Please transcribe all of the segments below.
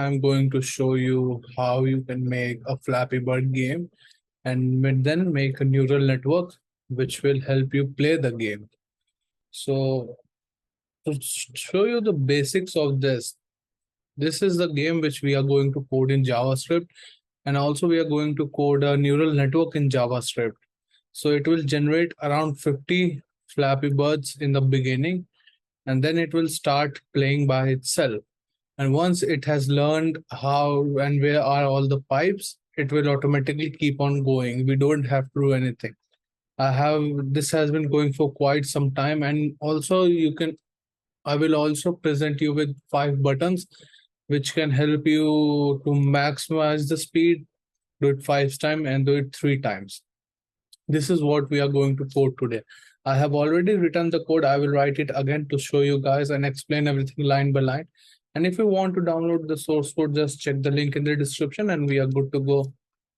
I'm going to show you how you can make a Flappy Bird game and then make a neural network which will help you play the game. So to show you the basics of this is the game which we are going to code in JavaScript, and also we are going to code a neural network in JavaScript. So it will generate around 50 Flappy Birds in the beginning, and then it will start playing by itself. And once it has learned how and where are all the pipes, it will automatically keep on going. We don't have to do anything. This has been going for quite some time, and also I will also present you with 5 buttons which can help you to maximize the speed, do it 5 times and do it 3 times. This is what we are going to code today. I have already written the code. I will write it again to show you guys and explain everything line by line. And if you want to download the source code, just check the link in the description and we are good to go.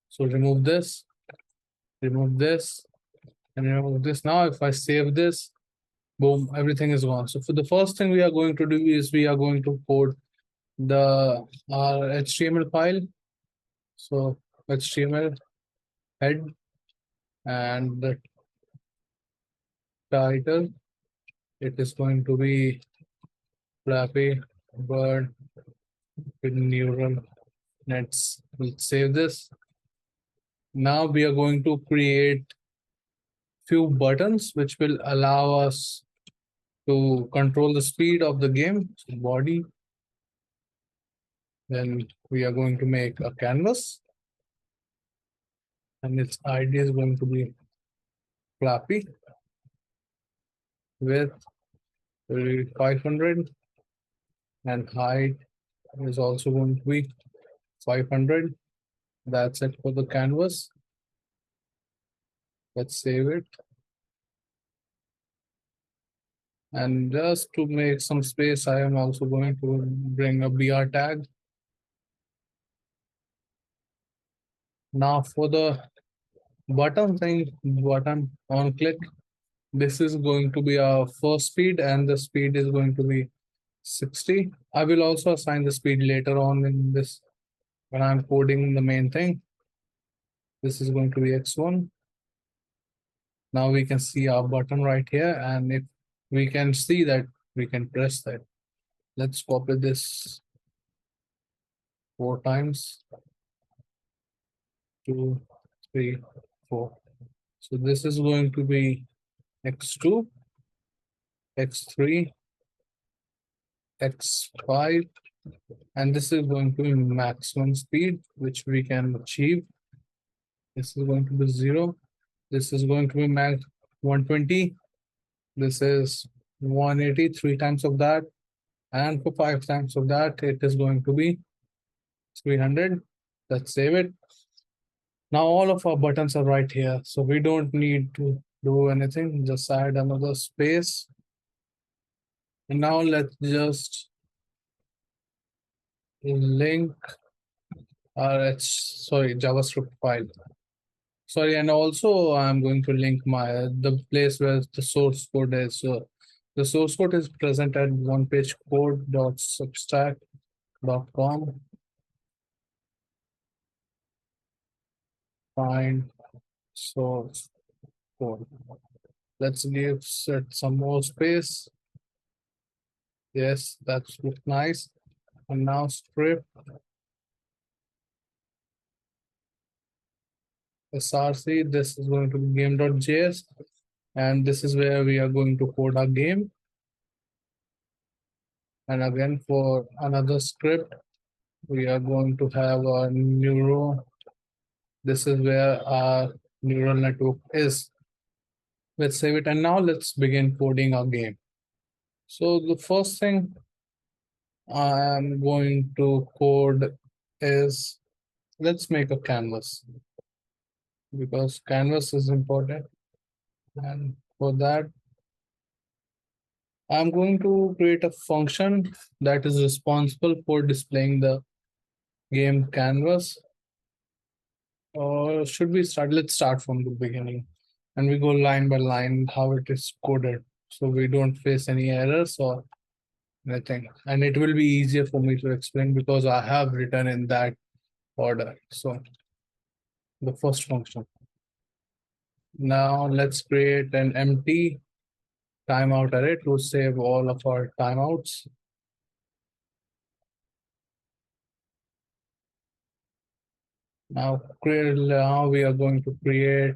So remove this, and remove this. Now, if I save this, boom, everything is gone. So for the first thing we are going to do is we are going to code the our HTML file. So HTML head and the title, it is going to be Flappy Bird with neural nets. We'll save this. Now we are going to create few buttons which will allow us to control the speed of the game. So body. Then we are going to make a canvas, and its ID is going to be Flappy with 500, and height is also going to be 500. That's it for the canvas. Let's save it. And just to make some space, I am also going to bring a BR tag. Now for the button on click, this is going to be our first speed, and the speed is going to be 60. I will also assign the speed later on in this when I'm coding the main thing. This is going to be X1. Now we can see our button right here, and if we can see that, we can press that. Let's copy this 4 times. 2, 3, 4. So this is going to be X2, X3, X5, and this is going to be maximum speed which we can achieve. This is going to be 0. This is going to be max 120. This is 180, 3 times of that. And for 5 times of that, it is going to be 300. Let's save it. Now all of our buttons are right here, so we don't need to do anything. Just add another space. And now let's just link our JavaScript file. Sorry, and also I'm going to link the place where the source code is. So the source code is present at onepagecode.substack.com. Find source code. Let's set some more space. Yes, that's look nice. And now strip src. This is going to be game.js, and this is where we are going to code our game. And again, for another script, we are going to have a neuro. This is where our neural network is. Let's save it, and now let's begin coding our game. So the first thing I am going to code is, let's make a canvas, because canvas is important. And for that, I'm going to create a function that is responsible for displaying the game canvas. Or should we start? Let's start from the beginning, and we go line by line how it is coded, so we don't face any errors. Or anything. And it will be easier for me to explain because I have written in that order. So the first function. Now let's create an empty timeout array to save all of our timeouts. Now we are going to create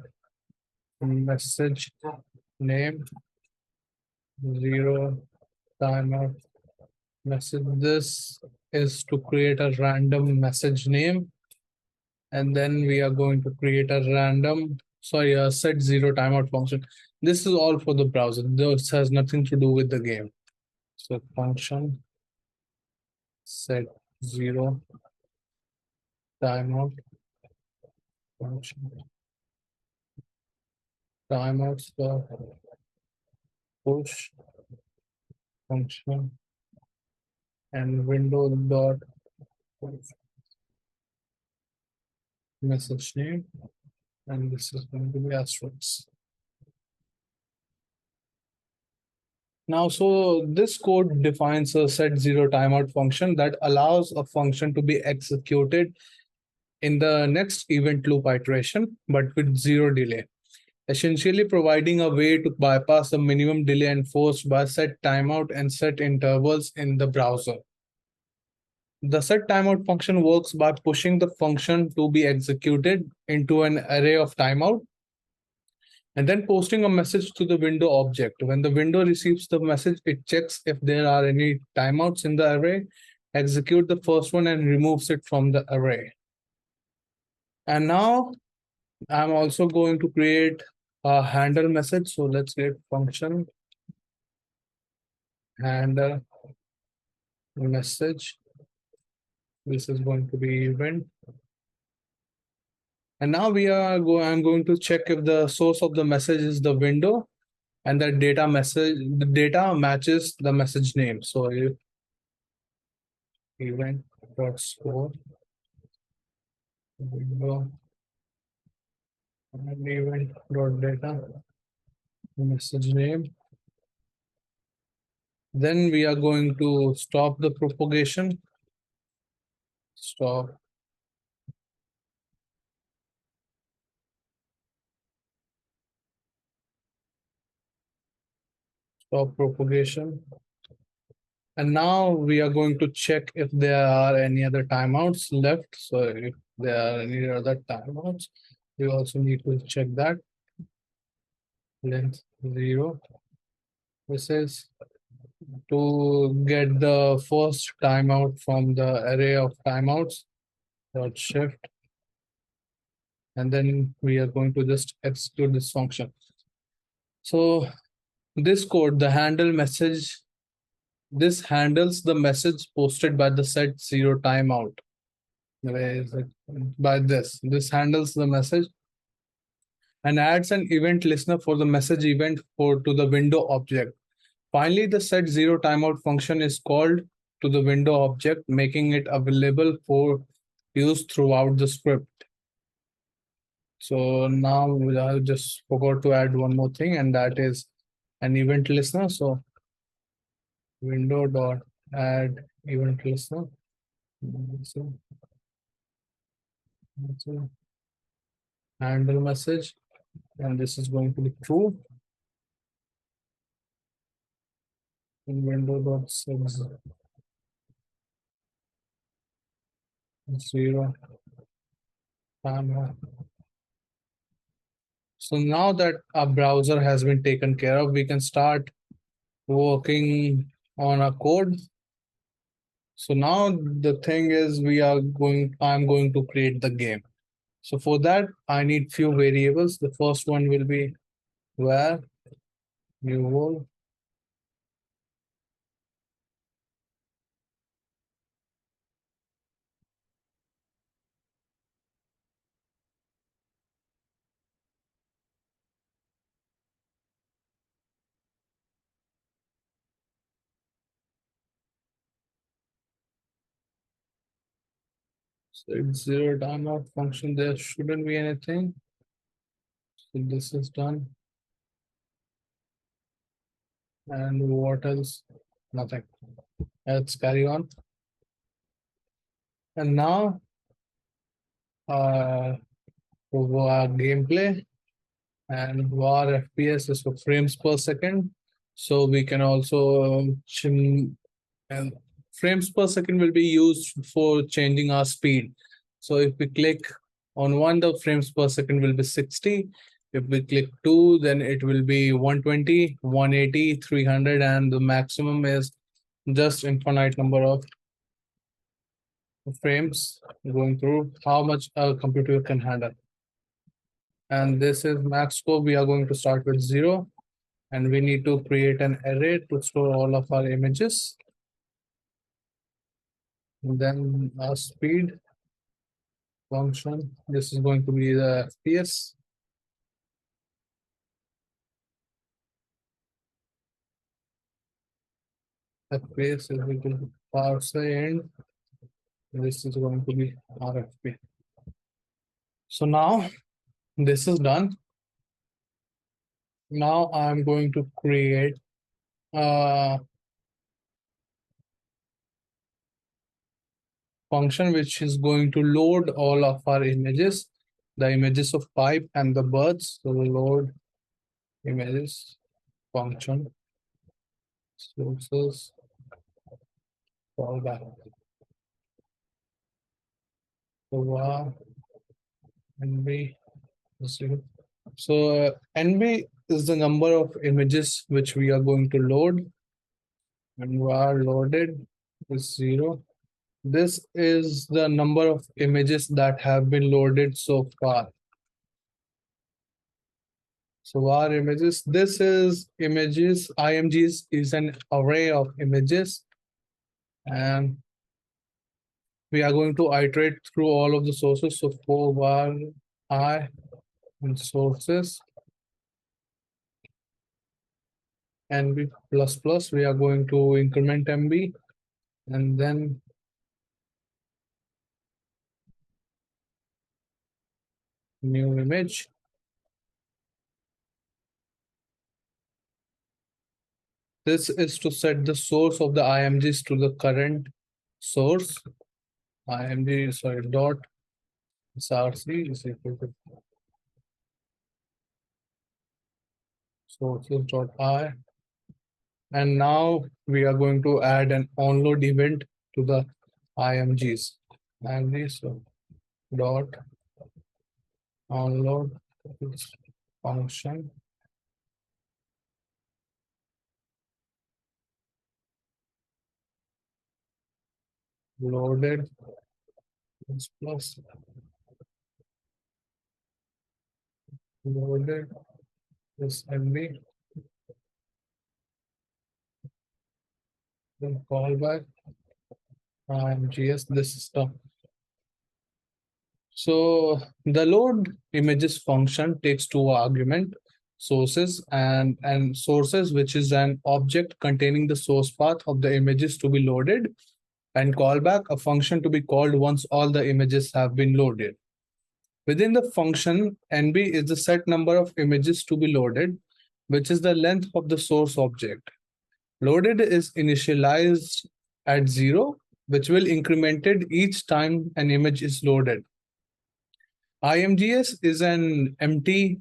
a message name 0 timeout message. This is to create a random message name, and then we are going to create a set 0 timeout function. This is all for the browser. This has nothing to do with the game. So function set 0 timeout function timeouts push function and window dot message name, and this is going to be asterisk. Now, so this code defines a set 0 timeout function that allows a function to be executed in the next event loop iteration, but with 0 delay, essentially providing a way to bypass the minimum delay enforced by set timeout and set intervals in the browser. The set timeout function works by pushing the function to be executed into an array of timeout and then posting a message to the window object. When the window receives the message, it checks if there are any timeouts in the array, execute the first one, and removes it from the array. And now I'm also going to create a handle message. So let's create function handle message. This is going to be event. And now I'm going to check if the source of the message is the window and the data matches the message name. So if event dot score window and event dot data message name, then we are going to stop the propagation. Stop propagation. And now we are going to check if there are any other timeouts left. So if there are any other timeouts, we also need to check that. Length 0. This is to get the first timeout from the array of timeouts. Dot shift. And then we are going to just execute this function. So this code, the handle message, this handles the message posted by the set 0 timeout. Where is it? By this handles the message and adds an event listener for the message event to the window object. Finally, the set 0 timeout function is called to the window object, making it available for use throughout the script. So now I just forgot to add one more thing, and that is an event listener. So window dot add event listener. So handle message, and this is going to be true. In window dot set 0 timeout. So now that our browser has been taken care of, we can start working on our code. So now the thing is I'm going to create the game. So for that, I need few variables. The first one will be where new world. So it's 0 timeout function. There shouldn't be anything. So this is done. And what else? Nothing. Let's carry on. And now for our gameplay, and var FPS is for frames per second. So we can also and frames per second will be used for changing our speed. So if we click on one, the frames per second will be 60. If we click two, then it will be 120, 180, 300, and the maximum is just infinite number of frames going through how much a computer can handle. And this is max scope. We are going to start with 0, and we need to create an array to store all of our images. And then our speed function. This is going to be the FPS. FPS is equal to parse and this is going to be RFP. So now this is done. Now I'm going to create a function which is going to load all of our images, the images of pipe and the birds. So load images function sources callback. So NB. So NB is the number of images which we are going to load, and var loaded is 0. This is the number of images that have been loaded so far. So var images, this is images, IMGs is an array of images, and we are going to iterate through all of the sources. So for var I and sources NB plus plus, we are going to increment MB, and then new image. This is to set the source of the IMGs to the current source. IMG, sorry, dot src is equal to sources dot I. And now we are going to add an onload event to the IMGs. And this dot onload function loaded plus loaded this MB, then callback IMGs this system. So the load images function takes two argument sources and sources, which is an object containing the source path of the images to be loaded, and callback, a function to be called once all the images have been loaded. Within the function, NB is the set number of images to be loaded, which is the length of the source object. Loaded is initialized at 0, which will incremented each time an image is loaded. IMGS is an empty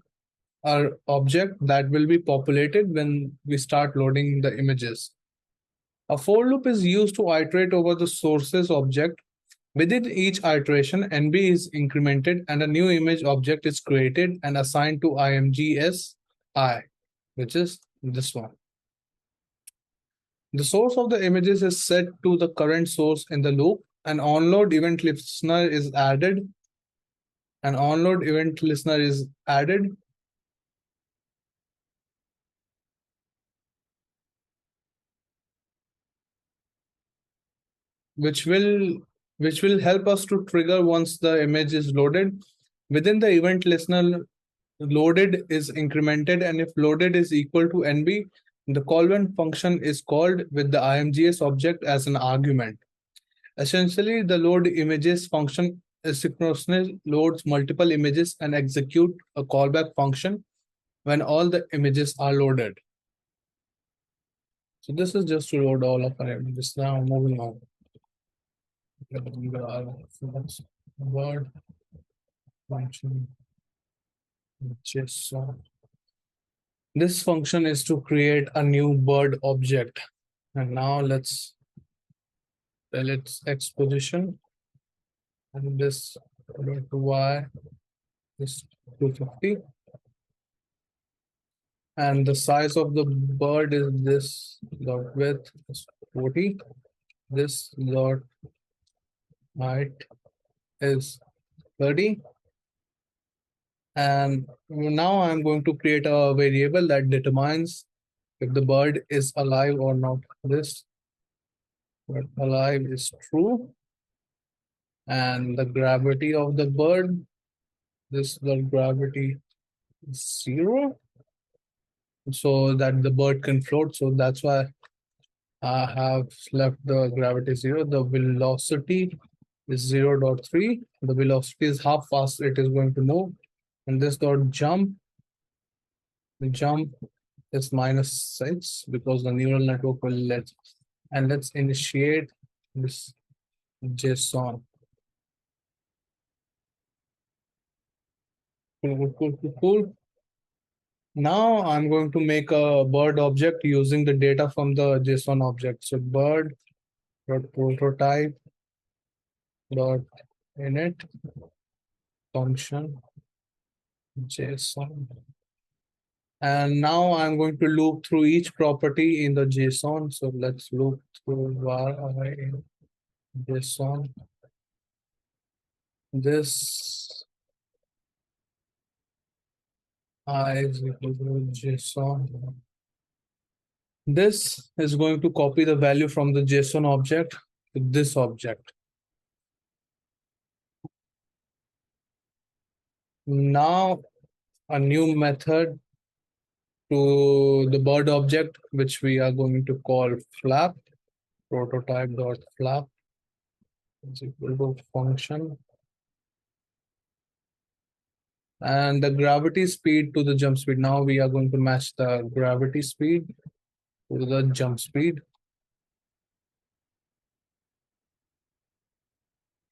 object that will be populated when we start loading the images. A for loop is used to iterate over the sources object. Within each iteration, NB is incremented and a new image object is created and assigned to IMGS I, which is this one. The source of the images is set to the current source in the loop. An onload event listener is added. An onload event listener is added. Which will help us to trigger once the image is loaded. Within the event listener, loaded is incremented, and if loaded is equal to NB, the callback function is called with the IMGS object as an argument. Essentially, the load images function asynchronously loads multiple images and execute a callback function when all the images are loaded. So this is just to load all of our images. Now moving on. Word function JSON. This function is to create a new bird object. And now let's tell its x position, and this y is 250. And the size of the bird is this, dot width is 40. This dot height is 30. And now I'm going to create a variable that determines if the bird is alive or not. This bird alive is true. And the gravity of the bird, this the gravity is 0, so that the bird can float. So that's why I have left the gravity 0. The velocity is 0.3. The velocity is how fast it is going to move. And this dot jump, the jump is -6 because the neural network will let. And let's initiate this JSON. Cool. Now I'm going to make a bird object using the data from the JSON object. So bird dot prototype dot init function JSON. And now I'm going to loop through each property in the JSON. So let's loop through var I in JSON. This I is equal to JSON. This is going to copy the value from the JSON object to this object. Now a new method to the bird object, which we are going to call flap, prototype.flap is equal to function. And the gravity speed to the jump speed. Now we are going to match the gravity speed to the jump speed.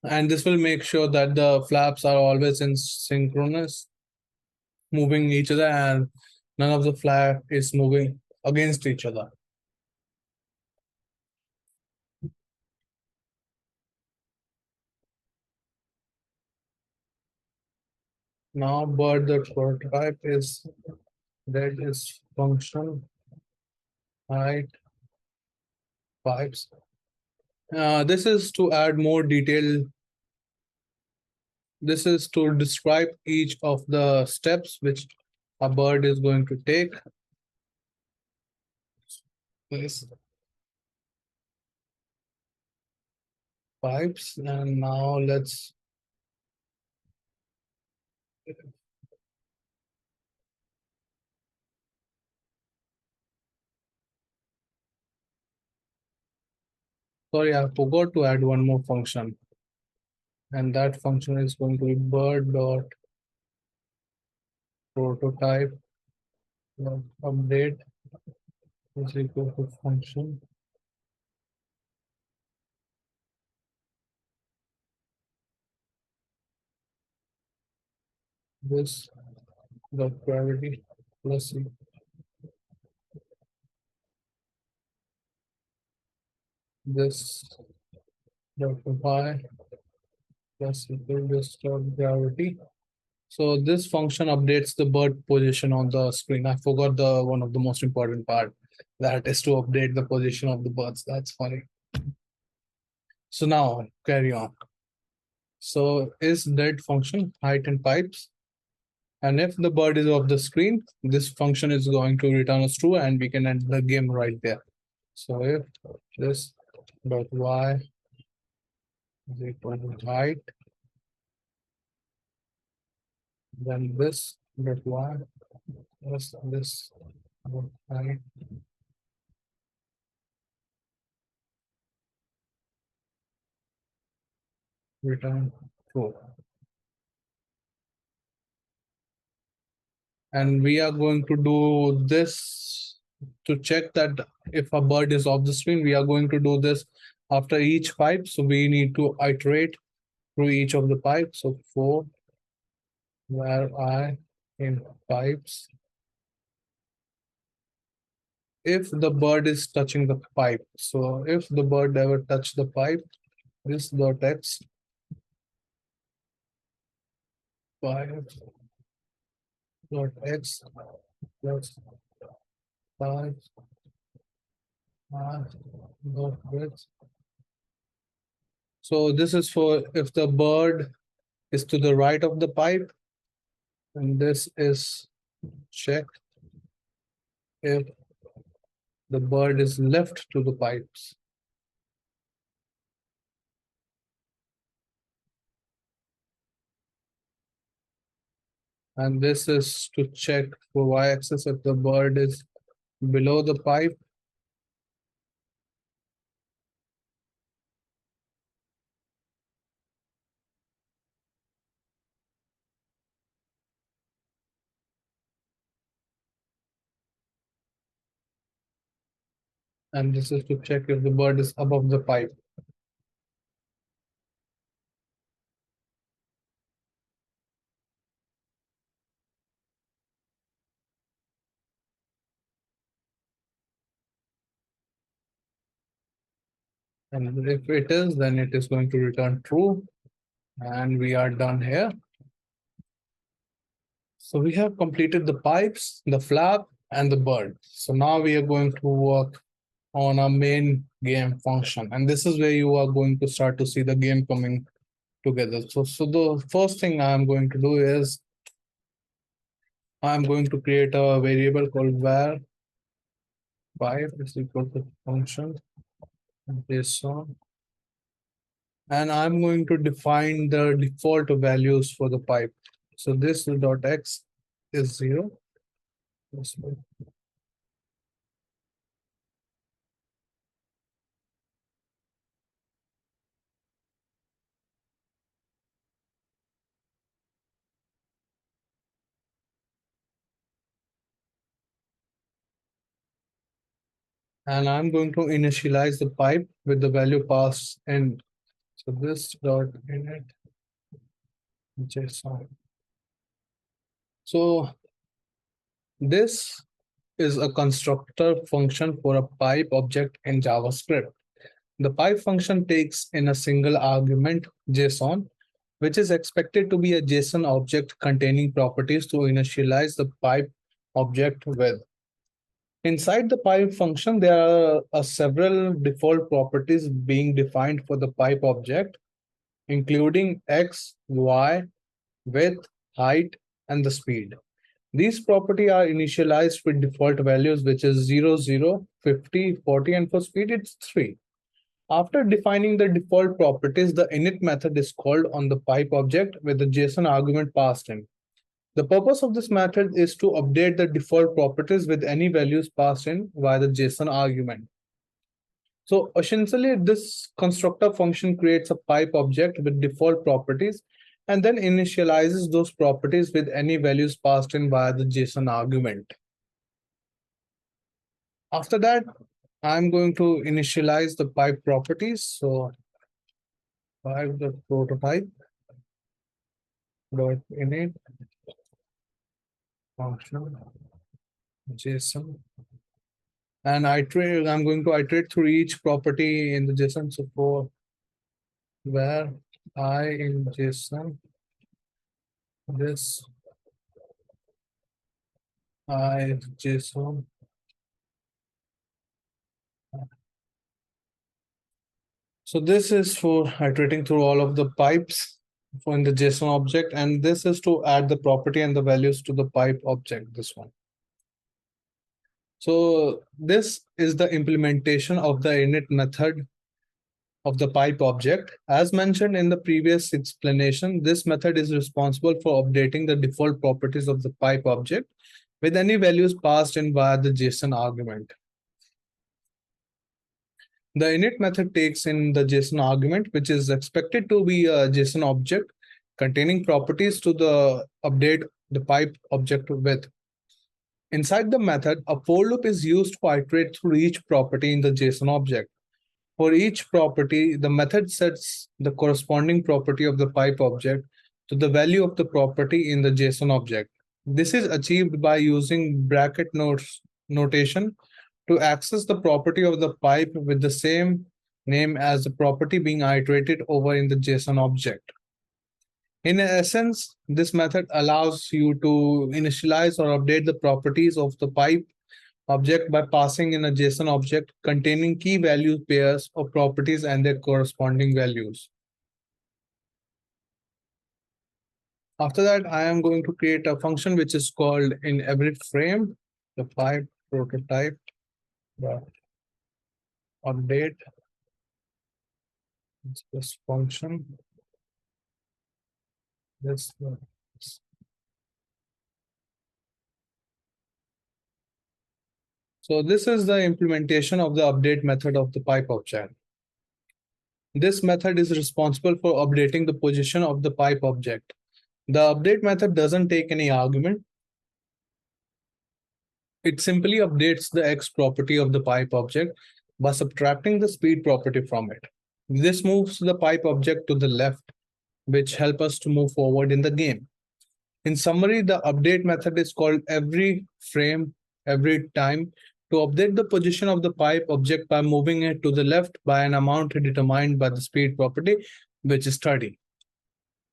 And this will make sure that the flaps are always in synchronous, moving each other, and none of the flap is moving against each other. Now bird the prototype is that is function height pipes. This is to add more detail. This is to describe each of the steps which a bird is going to take. This pipes, and now let's sorry, I forgot to add one more function, and that function is going to be bird dot prototype dot update is equal to function this dot gravity plus this dot y plus equal this dot gravity. So this function updates the bird position on the screen. I forgot the one of the most important part, that is to update the position of the birds. That's funny. So now carry on. So is dead function height and pipes. And if the bird is off the screen, this function is going to return us true, and we can end the game right there. So if this dot y is equal to height, then this dot y plus this dot height return true. And we are going to do this to check that if a bird is off the screen, we are going to do this after each pipe. So we need to iterate through each of the pipes. So for where I in pipes, if the bird is touching the pipe. So if the bird ever touch the pipe, this dot x pipe dot x plus pipe r dot width. So this is for if the bird is to the right of the pipe, and this is check if the bird is left to the pipes. And this is to check for y-axis if the bird is below the pipe. And this is to check if the bird is above the pipe. And if it is, then it is going to return true. And we are done here. So we have completed the pipes, the flap, and the bird. So now we are going to work on our main game function. And this is where you are going to start to see the game coming together. So the first thing I'm going to do is I'm going to create a variable called var pipe is equal to function JSON. And I'm going to define the default values for the pipe. So this dot x is 0. And I'm going to initialize the pipe with the value passed in. So this dot init JSON. So this is a constructor function for a pipe object in JavaScript. The pipe function takes in a single argument JSON, which is expected to be a JSON object containing properties to initialize the pipe object with. Inside the pipe function, there are several default properties being defined for the pipe object, including x, y, width, height, and the speed. These properties are initialized with default values, which is 0, 0, 50, 40, and for speed, it's 3. After defining the default properties, the init method is called on the pipe object with the JSON argument passed in. The purpose of this method is to update the default properties with any values passed in via the JSON argument. So essentially, this constructor function creates a pipe object with default properties and then initializes those properties with any values passed in via the JSON argument. After that, I'm going to initialize the pipe properties. So pipe.prototype dot init function JSON. And I'm going to iterate through each property in the JSON. So for where I in JSON, this I JSON. So this is for iterating through all of the pipes in the JSON object, and this is to add the property and the values to the pipe object, this one. So this is the implementation of the init method of the pipe object. As mentioned in the previous explanation, this method is responsible for updating the default properties of the pipe object with any values passed in via the JSON argument. The init method takes in the JSON argument, which is expected to be a JSON object containing properties to the update the pipe object with. Inside the method, a for loop is used to iterate through each property in the JSON object. For each property, the method sets the corresponding property of the pipe object to the value of the property in the JSON object. This is achieved by using bracket notation to access the property of the pipe with the same name as the property being iterated over in the JSON object. In essence, this method allows you to initialize or update the properties of the pipe object by passing in a JSON object containing key value pairs of properties and their corresponding values. After that, I am going to create a function which is called in every frame, the pipe prototype update this function. This So this is the implementation of the update method of the pipe object. This method is responsible for updating the position of the pipe object. The update method doesn't take any argument. It simply updates the X property of the pipe object by subtracting the speed property from it. This moves the pipe object to the left, which helps us to move forward in the game. In summary, the update method is called every frame, every time to update the position of the pipe object by moving it to the left by an amount determined by the speed property, which is 30.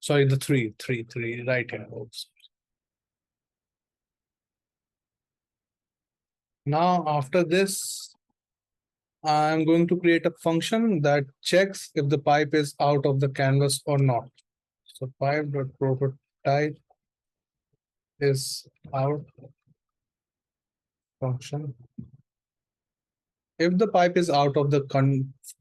Sorry, the 3, right here. Now, after this, I'm going to create a function that checks if the pipe is out of the canvas or not. So pipe.prototype is out function. If the pipe is out of the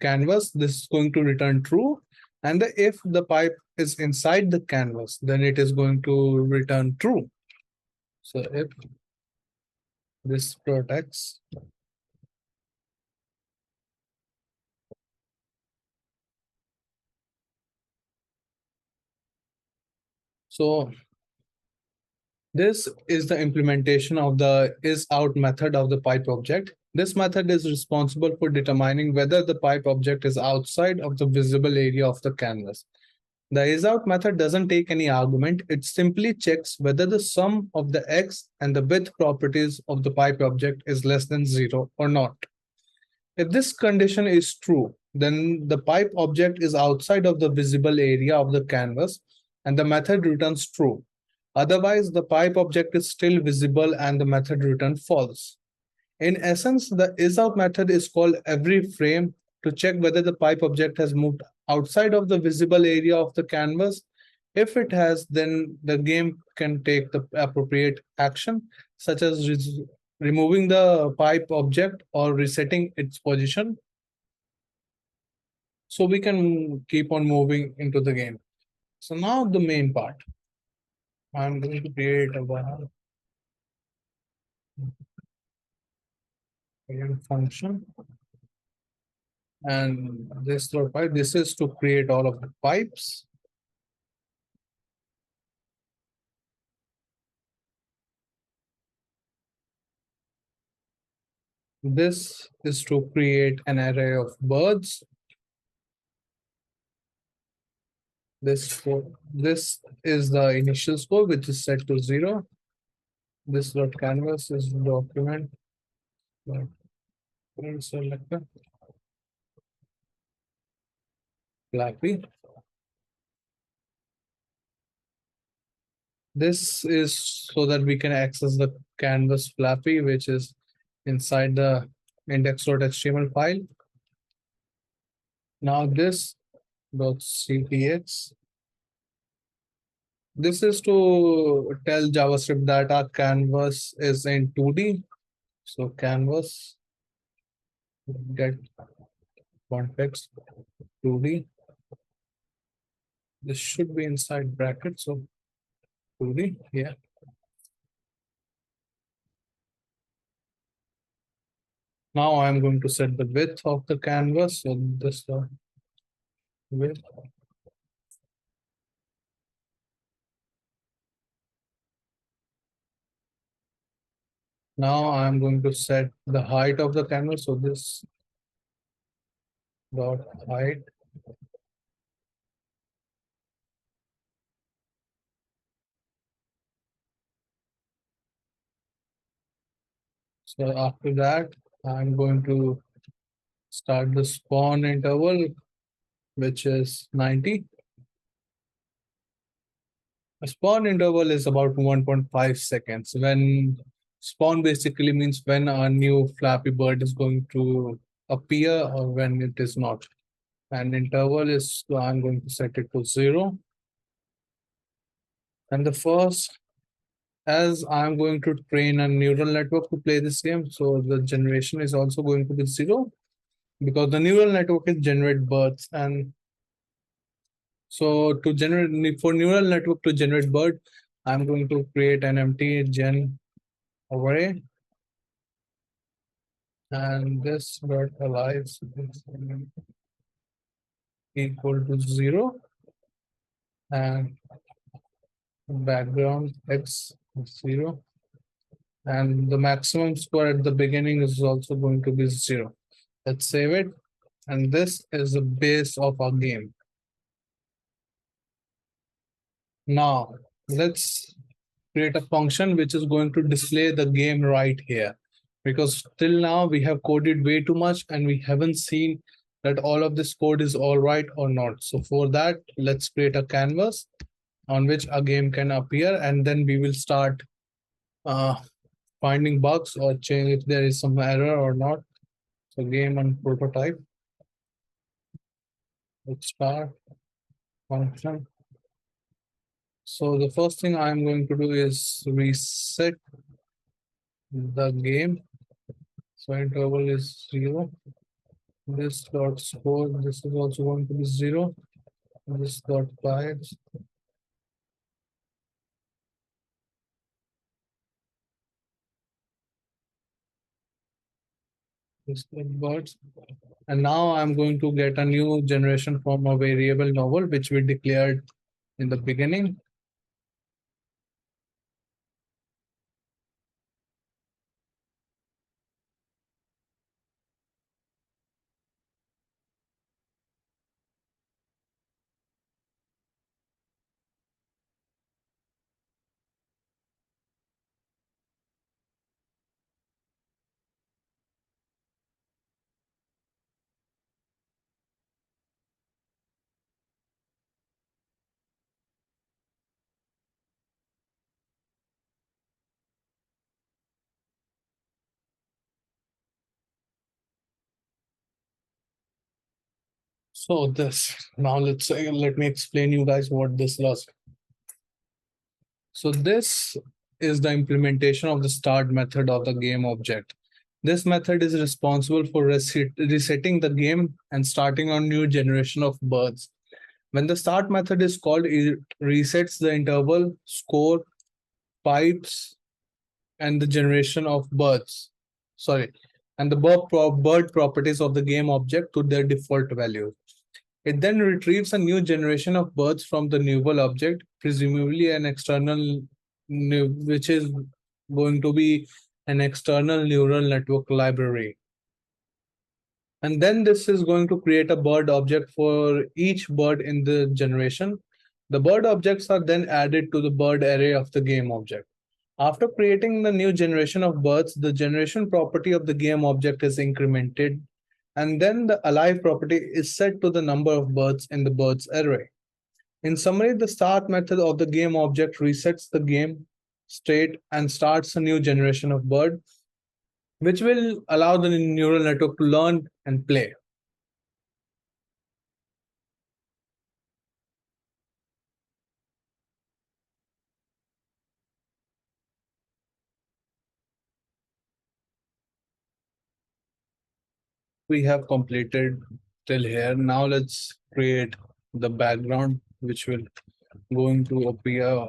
canvas, this is going to return true. And if the pipe is inside the canvas, then it is going to return true. So if this protects so this is the implementation of the isOut method of the pipe object. This method is responsible for determining whether the pipe object is outside of the visible area of the canvas. The isOut method doesn't take any argument. It simply checks whether the sum of the X and the width properties of the pipe object is less than 0 or not. If this condition is true, then the pipe object is outside of the visible area of the canvas and the method returns true. Otherwise, the pipe object is still visible and the method returns false. In essence, the isOut method is called every frame to check whether the pipe object has moved outside of the visible area of the canvas. If it has, then the game can take the appropriate action, such as removing the pipe object or resetting its position. So we can keep on moving into the game. So now the main part. I'm going to create a function. And this third pipe, this is to create all of the pipes. This is to create an array of birds. This is the initial score, which is set to 0. This dot canvas is document selector Flappy. This is so that we can access the canvas Flappy, which is inside the index.html file. Now this .ctx. This is to tell JavaScript that our canvas is in 2D. So canvas get context 2D. This should be inside brackets. So 2D, yeah. Now I'm going to set the width of the canvas. So this width. Now I'm going to set the height of the canvas. So this dot height. So after that, I'm going to start the spawn interval, which is 90. A spawn interval is about 1.5 seconds. When spawn basically means when a new Flappy Bird is going to appear or when it is not. And interval is, I'm going to set it to 0. And the first, as I'm going to train a neural network to play this game, so the generation is also going to be 0 because the neural network is generate birds. And so to generate, for neural network to generate bird, I'm going to create an empty gen array, and this dot alive is equal to 0, and background x is 0, and the maximum score at the beginning is also going to be 0. Let's save it, and this is the base of our game. Now let's create a function which is going to display the game right here, because till now we have coded way too much and we haven't seen that all of this code is all right or not. So for that, let's create a canvas on which a game can appear, and then we will start uh, finding bugs or change if there is some error or not. So game and prototype, let's start function. So the first thing I'm going to do is reset the game. So interval is 0. This dot score, this is also going to be 0. This dot bytes, this dot birds. And now I'm going to get a new generation from a variable novel, which we declared in the beginning. So this, now let me explain you guys what this does. So this is the implementation of the start method of the game object. This method is responsible for resetting the game and starting a new generation of birds. When the start method is called, it resets the interval, score, pipes, and the generation of birds. Sorry, and the bird properties of the game object to their default value. It then retrieves a new generation of birds from the nuval object, presumably an external, which is going to be an external neural network library. And then this is going to create a bird object for each bird in the generation. The bird objects are then added to the bird array of the game object. After creating the new generation of birds, the generation property of the game object is incremented, and then the alive property is set to the number of birds in the birds array. In summary, the start method of the game object resets the game state and starts a new generation of bird, which will allow the neural network to learn and play. We have completed till here. Now let's create the background, which will going to appear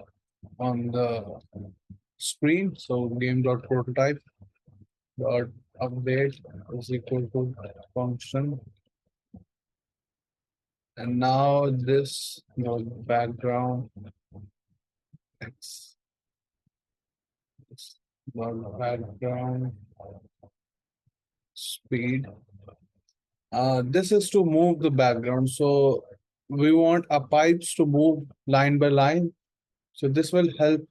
on the screen. So game.prototype dot update is equal to function. And now this background x dot background speed. This is to move the background. So we want our pipes to move line by line. So this will help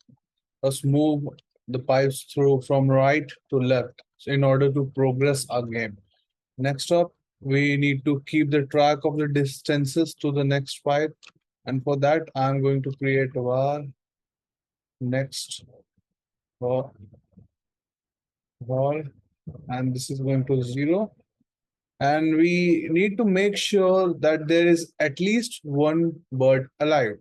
us move the pipes through from right to left in order to progress our game. Next up, we need to keep the track of the distances to the next pipe. And for that, I'm going to create a var next var, var, and this is going to 0. And we need to make sure that there is at least one bird alive.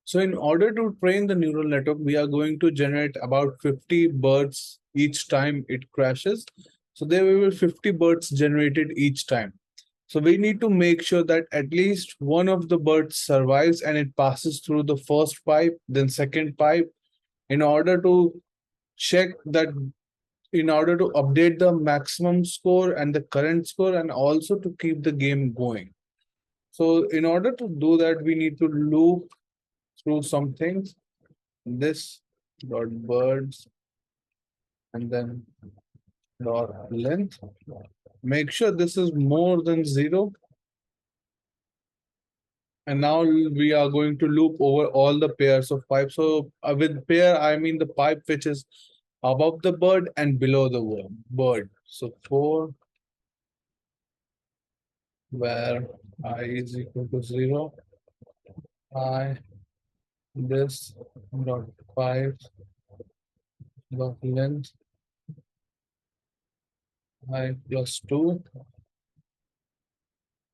So in order to train the neural network, we are going to generate about 50 birds each time it crashes. So there will be 50 birds generated each time. So we need to make sure that at least one of the birds survives and it passes through the first pipe, then second pipe, in order to check that, in order to update the maximum score and the current score, and also to keep the game going. So in order to do that, we need to loop through some things. This dot birds and then dot length. Make sure this is more than 0. And now we are going to loop over all the pairs of pipes. So with pair, I mean the pipe which is above the bird and below the bird. So for where I is equal to 0, I this dot pipe dot length I plus 2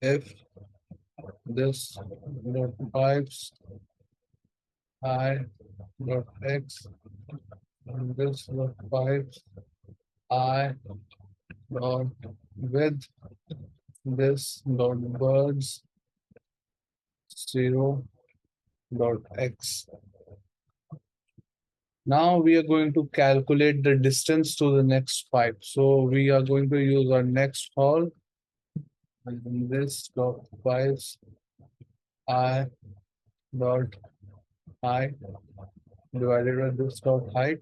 if this dot pipes I dot x and this dot pipes I dot with this dot birds 0 dot x. Now we are going to calculate the distance to the next pipe. So we are going to use our next haul and this dot pipes I dot height divided by this dot height.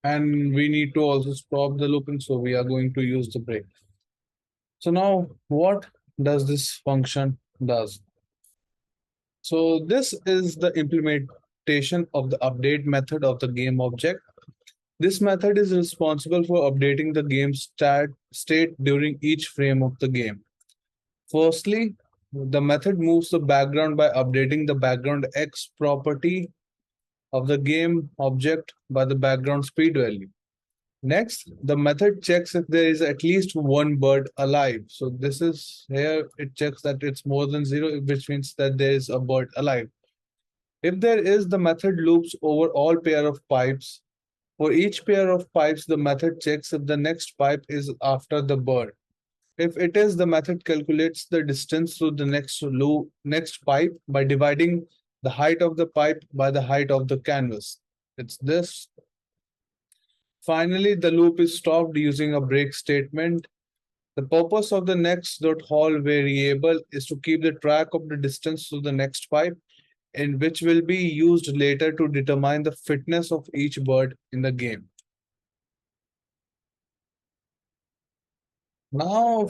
And we need to also stop the looping, so we are going to use the break. So now what does this function does? So this is the implementation of the update method of the game object. This method is responsible for updating the game state during each frame of the game. Firstly, the method moves the background by updating the background x property of the game object by the background speed value. Next, the method checks if there is at least one bird alive. So this is here, it checks that it's more than 0, which means that there is a bird alive. If there is, the method loops over all pair of pipes. For each pair of pipes, the method checks if the next pipe is after the bird. If it is, the method calculates the distance to the next pipe by dividing the height of the pipe by the height of the canvas. It's this. Finally, the loop is stopped using a break statement. The purpose of the next.haul variable is to keep the track of the distance to the next pipe, and which will be used later to determine the fitness of each bird in the game. Now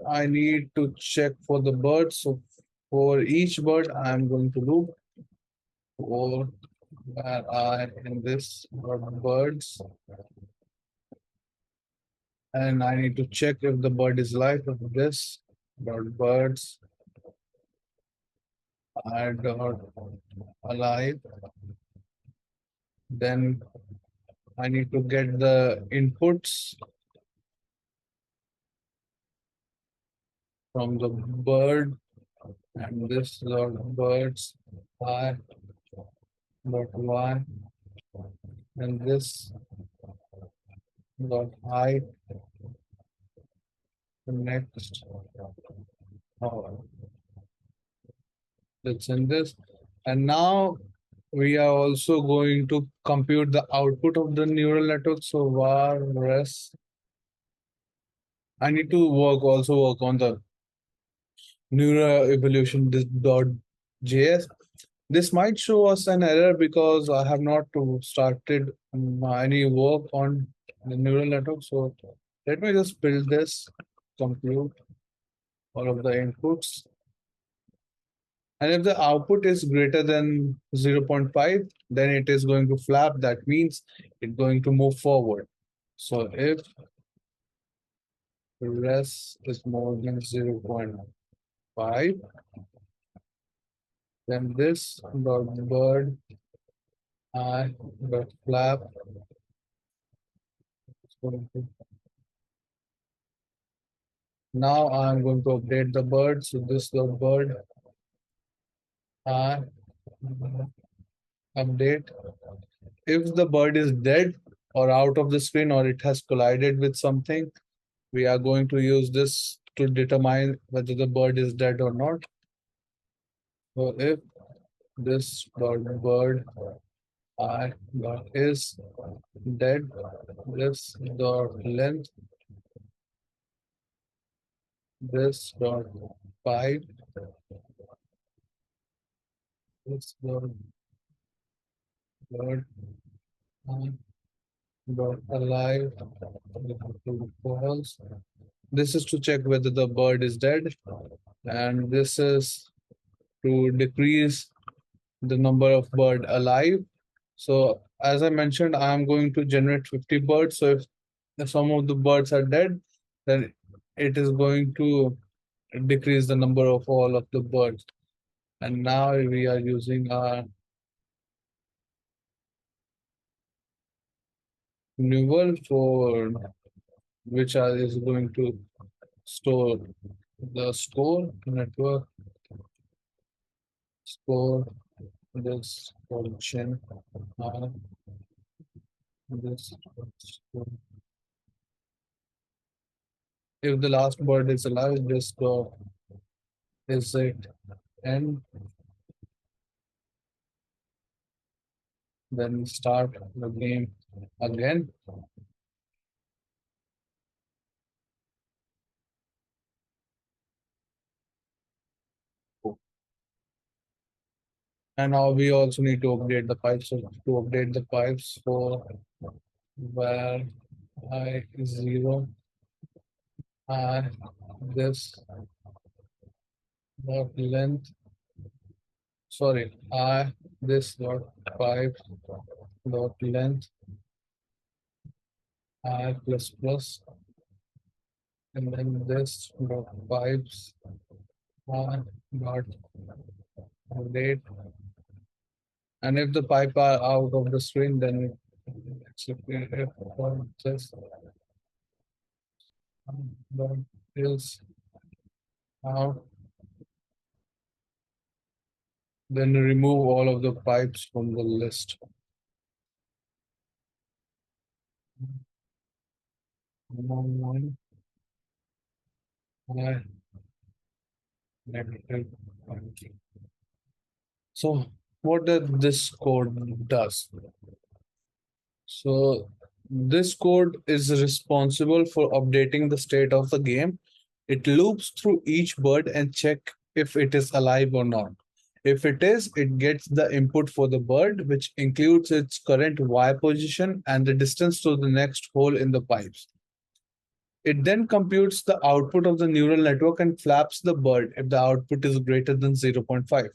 I need to check for the bird. So for each bird, I'm going to loop for where I in this birds, and I need to check if the bird is live of this birds I dot alive. Then I need to get the inputs from the bird and this dot birds I dot y and this dot I next that's in this. And now we are also going to compute the output of the neural network. So var res. I need to also work on the neural evolution this dot js. This might show us an error because I have not started any work on the neural network. So let me just build this, compute all of the inputs. And if the output is greater than 0.5, then it is going to flap. That means it's going to move forward. So if res is more than 0.5, then this dot bird I dot flap is going to. Now I'm going to update the bird. So this dot bird I update. If the bird is dead or out of the screen or it has collided with something, we are going to use this to determine whether the bird is dead or not. So if this bird I dot is dead, this dot length, this dot pipe, this dot bird I dot alive, false. This is to check whether the bird is dead, and this is to decrease the number of bird alive. So as I mentioned, I am going to generate 50 birds. So if some of the birds are dead, then it is going to decrease the number of all of the birds. And now we are using our neural for which is going to store the score network score this function this score. If the last bird is alive, just go is it and then start the game again. And now we also need to update the pipes. So to update the pipes for where I is 0, I this dot length, sorry, I this dot pipe dot length I plus plus, and then this dot pipes I dot update. And if the pipe are out of the screen, then it's if just is out, then remove all of the pipes from the list. One, negative. So what does this code does? So this code is responsible for updating the state of the game. It loops through each bird and check if it is alive or not. If it is, it gets the input for the bird, which includes its current Y position and the distance to the next hole in the pipes. It then computes the output of the neural network and flaps the bird if the output is greater than 0.5.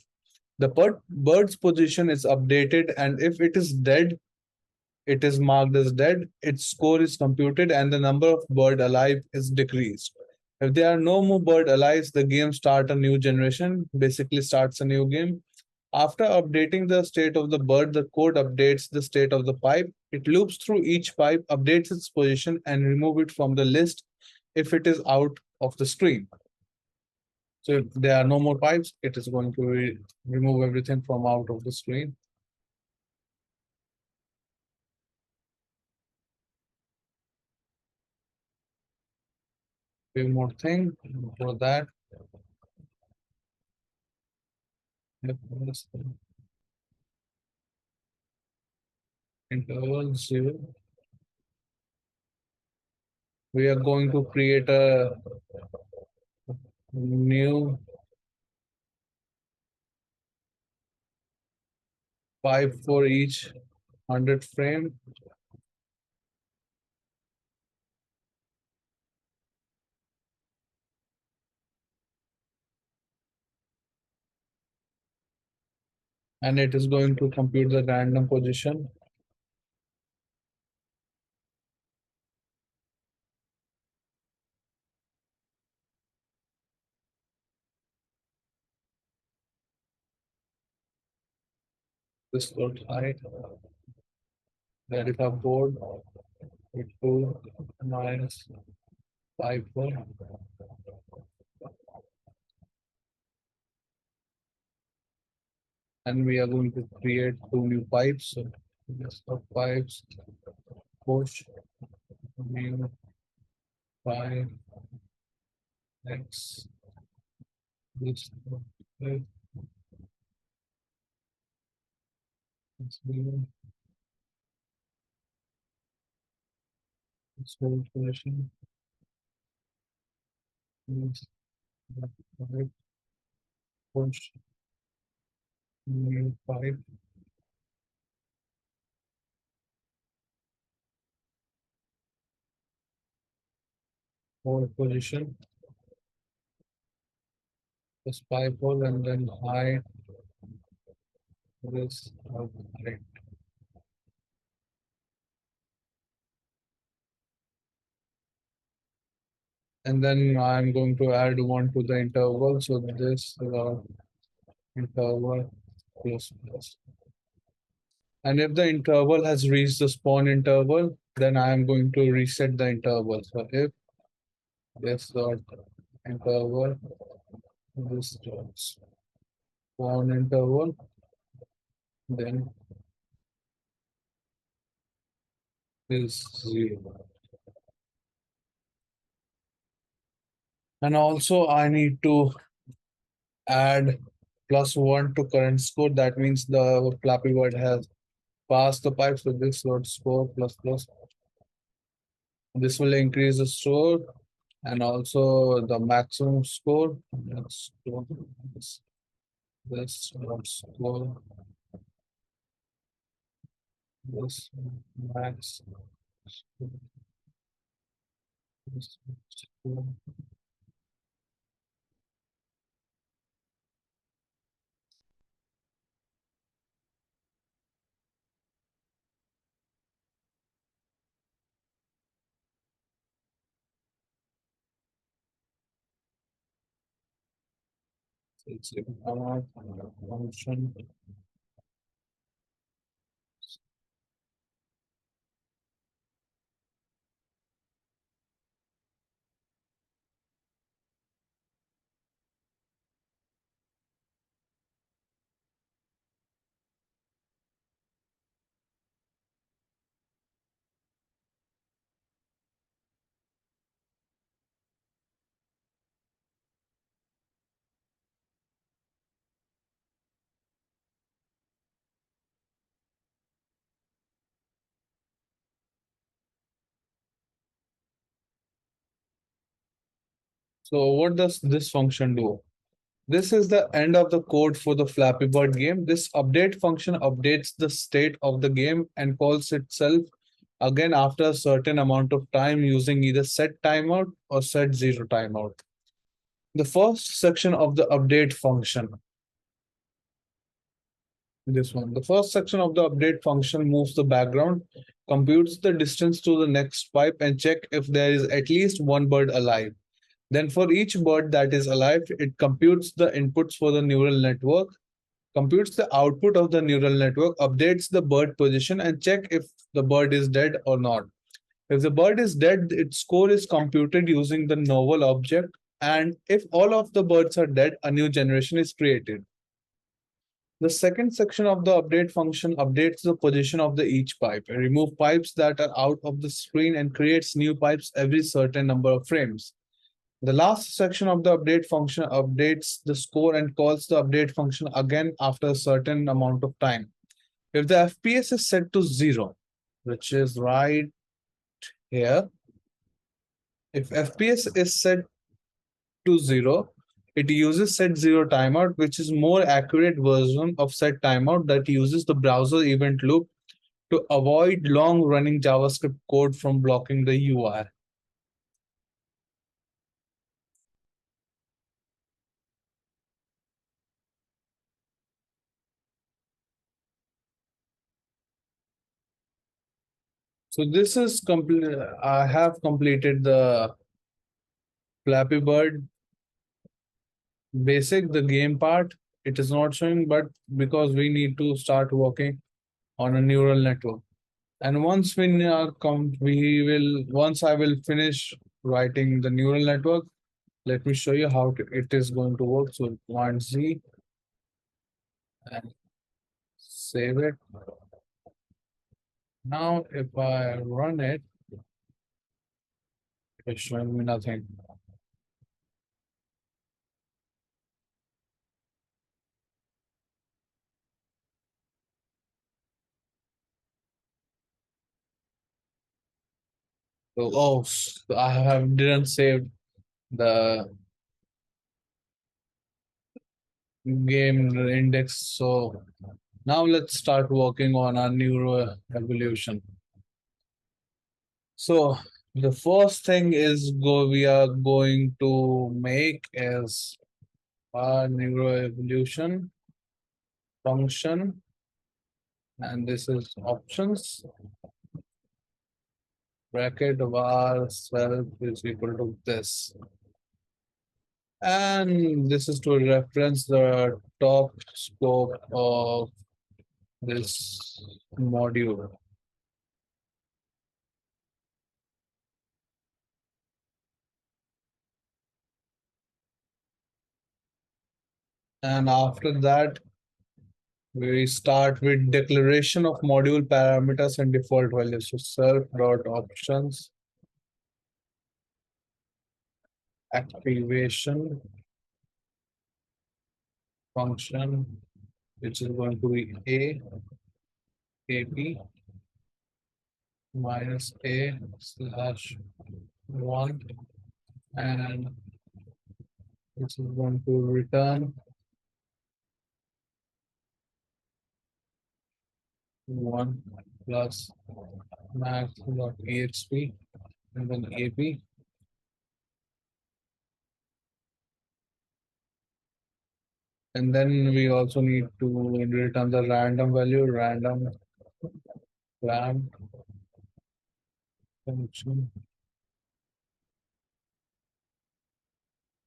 The bird's position is updated, and if it is dead, it is marked as dead, its score is computed, and the number of bird alive is decreased. If there are no more bird alive, the game starts a new generation, basically starts a new game. After updating the state of the bird, the code updates the state of the pipe. It loops through each pipe, updates its position, and remove it from the list if it is out of the screen. So if there are no more pipes, it is going to remove everything from out of the screen. Few more thing for that. Interval 0. We are going to create a new pipe for each 100 frame. And it is going to compute the random position. This load height, verify board, it 2 minus 5 4. And we are going to create 2 new pipes. So list of pipes, push, new pipe, X, this, this, this whole position, this, pipe, push, new pipe, whole position, this pipe hole, and then high, this, right. And then I'm going to add one to the interval. So this interval plus plus. And if the interval has reached the spawn interval, then I am going to reset the interval. So if this dot interval, this dot spawn interval, then is 0. And also I need to add +1 to current score. That means the Flappy Bird has passed the pipe. So this dot score plus plus. This will increase the score and also the maximum score. Let's go this dot score, this max score, this score. It's a function. So what does this function do? This is the end of the code for the Flappy Bird game. This update function updates the state of the game and calls itself again after a certain amount of time using either set timeout or set zero timeout. The first section of the update function, this one, the first section of the update function moves the background, computes the distance to the next pipe, and check if there is at least one bird alive. Then for each bird that is alive, it computes the inputs for the neural network, computes the output of the neural network, updates the bird position, and check if the bird is dead or not. If the bird is dead, its score is computed using the novel object, and if all of the birds are dead, a new generation is created. The second section of the update function updates the position of the each pipe, remove pipes that are out of the screen, and creates new pipes every certain number of frames. The last section of the update function updates the score and calls the update function again after a certain amount of time. If the FPS is set to 0, which is right here, if FPS is set to 0, It uses set zero timeout, which is more accurate version of set timeout that uses the browser event loop to avoid long running JavaScript code from blocking the UI. So this is complete. I have completed the Flappy Bird basic, the game part. It is not showing, but because we need to start working on a neural network. And once we will, once I will finish writing the neural network, let me show you how it is going to work. So Command Z and save it. Now, if I run it, it's showing me nothing. So, I have didn't save the game index. So now let's start working on our neuro evolution. So the first thing is we are going to make is our neuro evolution function, and this is options bracket var self is equal to this. And this is to reference the top scope of this module. And after that, we start with declaration of module parameters and default values. So self dot options activation function, which is going to be ap minus a slash one, and this is going to return one plus max dot exp and then ap. And then we also need to return the random value, random ram function,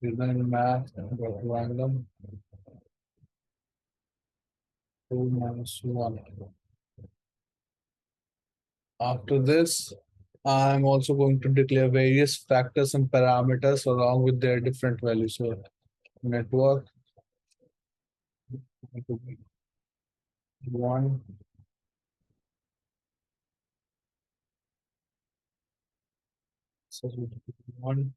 return math dot random 2 minus 1. After this, I'm also going to declare various factors and parameters along with their different values. So network one, so one.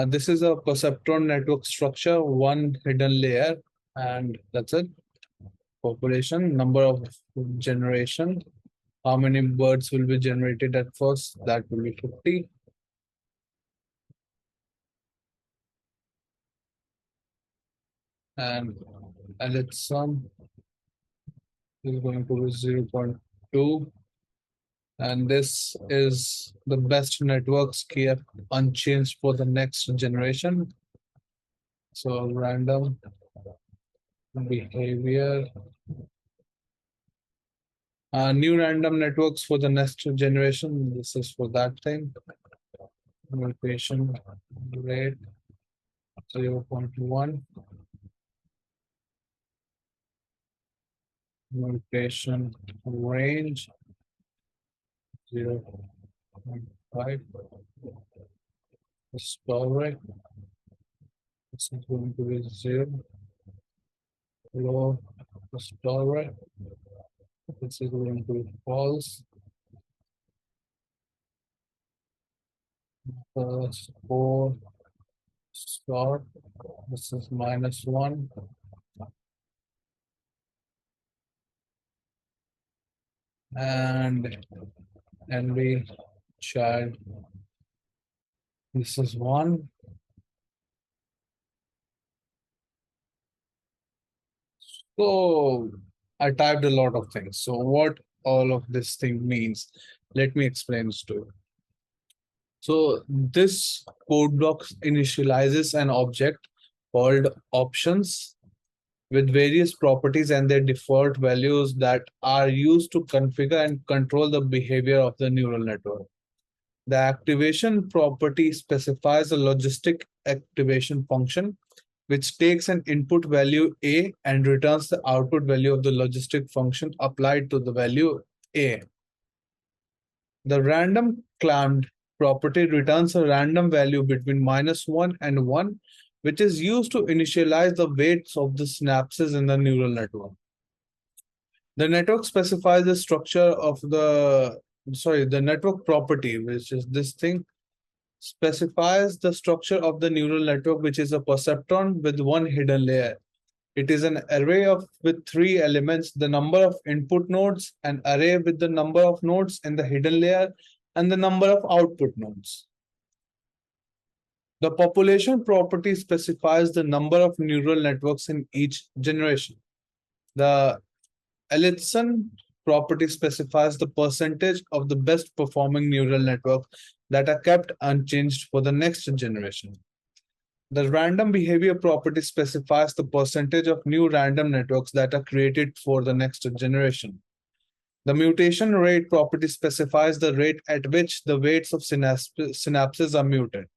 This is a perceptron network structure, one hidden layer, and that's it. Population, number of generation, how many birds will be generated at first, that will be 50. And its sum is going to be 0.2. And this is the best networks kept unchanged for the next generation. So random behavior, new random networks for the next generation. This is for that thing. Mutation rate 0.1. Mutation range 0.5. Historic, this is going to be 0. Low historic, this is going to be false. Score start, this is -1. And NV child, this is 1. So I typed a lot of things. So what all of this thing means, let me explain this to you. So this code block initializes an object called options with various properties and their default values that are used to configure and control the behavior of the neural network. The activation property specifies a logistic activation function which takes an input value A and returns the output value of the logistic function applied to the value A. The random clamped property returns a random value between -1 and 1, which is used to initialize the weights of the synapses in the neural network. The network specifies the structure of the network property, which is this thing, specifies the structure of the neural network, which is a perceptron with one hidden layer. It is an array of with three elements, the number of input nodes, an array with the number of nodes in the hidden layer, and the number of output nodes. The population property specifies the number of neural networks in each generation. The Elliotson property specifies the percentage of the best performing neural network that are kept unchanged for the next generation. The random behavior property specifies the percentage of new random networks that are created for the next generation. The mutation rate property specifies the rate at which the weights of synapses are muted.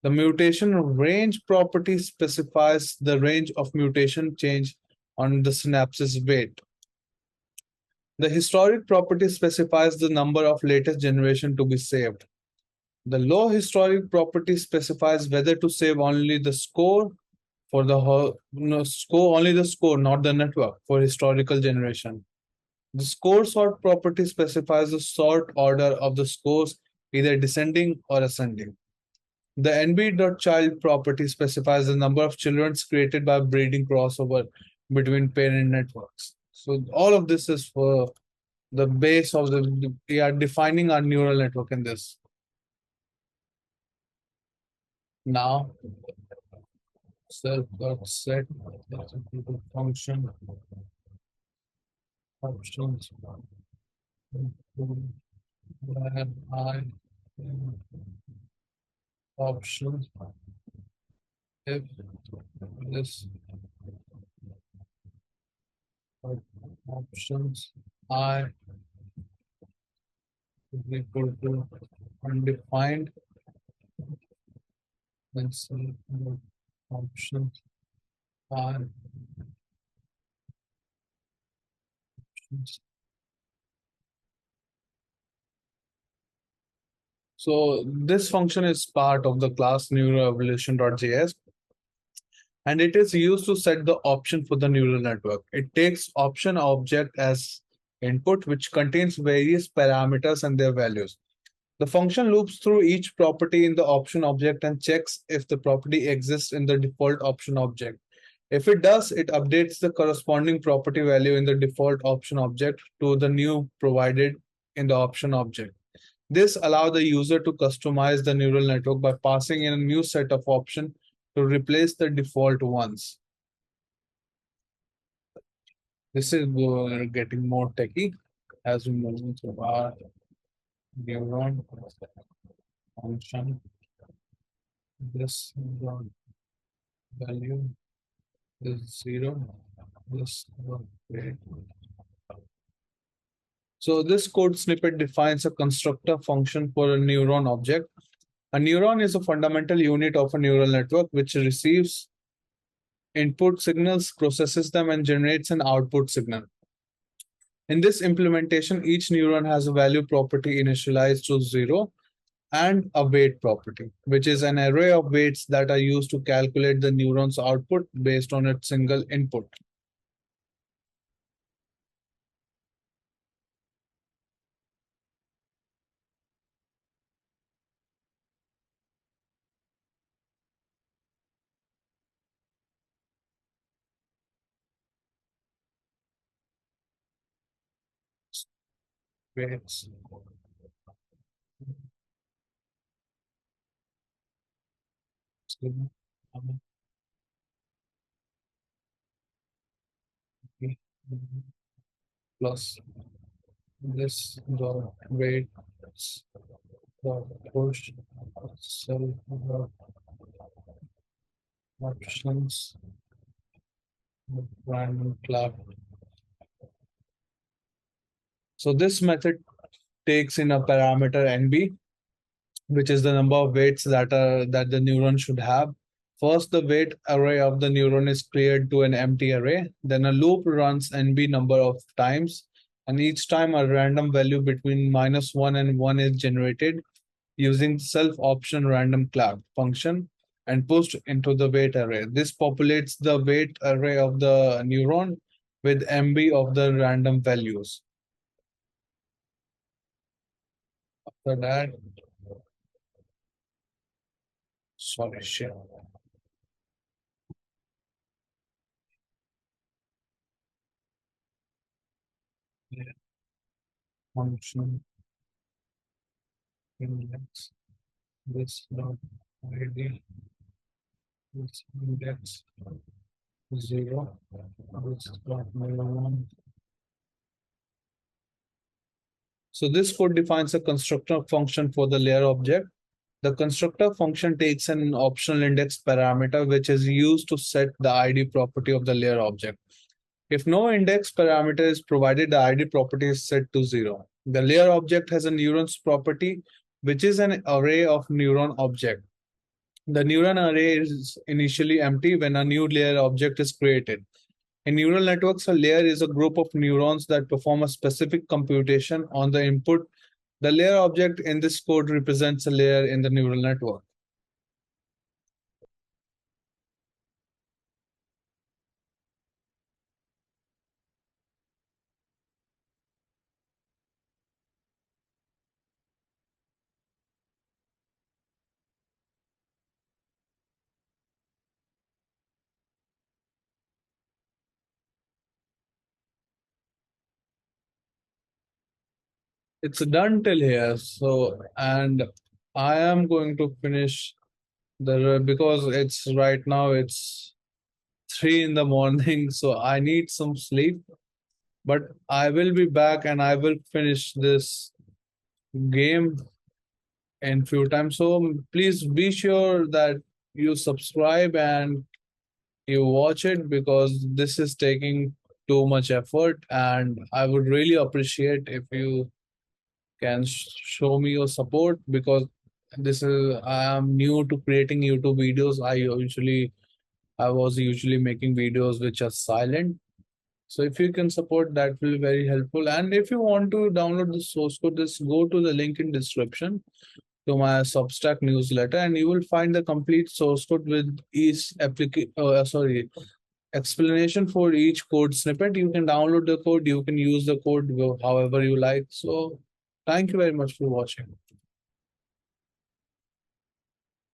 The mutation range property specifies the range of mutation change on the synapses weight. The historic property specifies the number of latest generation to be saved. The low historic property specifies whether to save only the score for the score, only the score, not the network for historical generation. The score sort property specifies the sort order of the scores, either descending or ascending. The nb.child property specifies the number of children created by breeding crossover between parent networks. So all of this is for the base of the we are defining our neural network in this. Now self dot set function options where I options if this options I is equal to undefined, then self options I options. So this function is part of the class neuroevolution.js, and it is used to set the option for the neural network. It takes option object as input, which contains various parameters and their values. The function loops through each property in the option object and checks if the property exists in the default option object. If it does, it updates the corresponding property value in the default option object to the new provided in the option object. This allows the user to customize the neural network by passing in a new set of options to replace the default ones. This is getting more techy as we move into our neuron function. This neuron value is 0. This weight. So this code snippet defines a constructor function for a neuron object. A neuron is a fundamental unit of a neural network which receives input signals, processes them, and generates an output signal. In this implementation, each neuron has a value property initialized to 0 and a weight property, which is an array of weights that are used to calculate the neuron's output based on its single input. Weights. plus this dot weight dot push self dot options random clap. So this method takes in a parameter nb, which is the number of weights that the neuron should have. First, the weight array of the neuron is cleared to an empty array. Then a loop runs nb number of times, and each time a random value between -1 and 1 is generated using self option random clap function and pushed into the weight array. This populates the weight array of the neuron with MB of the random values. After that, sorry, shit. Function index this dot id this index 0 this dot one. So this code defines a constructor function for the layer object. The constructor function takes an optional index parameter which is used to set the ID property of the layer object. If no index parameter is provided, the ID property is set to 0. The layer object has a neurons property, which is an array of neuron object. The neuron array is initially empty when a new layer object is created. In neural networks, a layer is a group of neurons that perform a specific computation on the input. The layer object in this code represents a layer in the neural network. It's done till here. So, and I am going to finish the because it's right now it's 3 in the morning, so I need some sleep. But I will be back and I will finish this game in few times. So please be sure that you subscribe and you watch it because this is taking too much effort, and I would really appreciate if you can show me your support because this is I am new to creating YouTube videos. I was usually making videos which are silent. So if you can support, that will be very helpful. And if you want to download the source code, just go to the link in description to my Substack newsletter, and you will find the complete source code with each explanation for each code snippet. You can download the code, you can use the code however you like. So thank you very much for watching.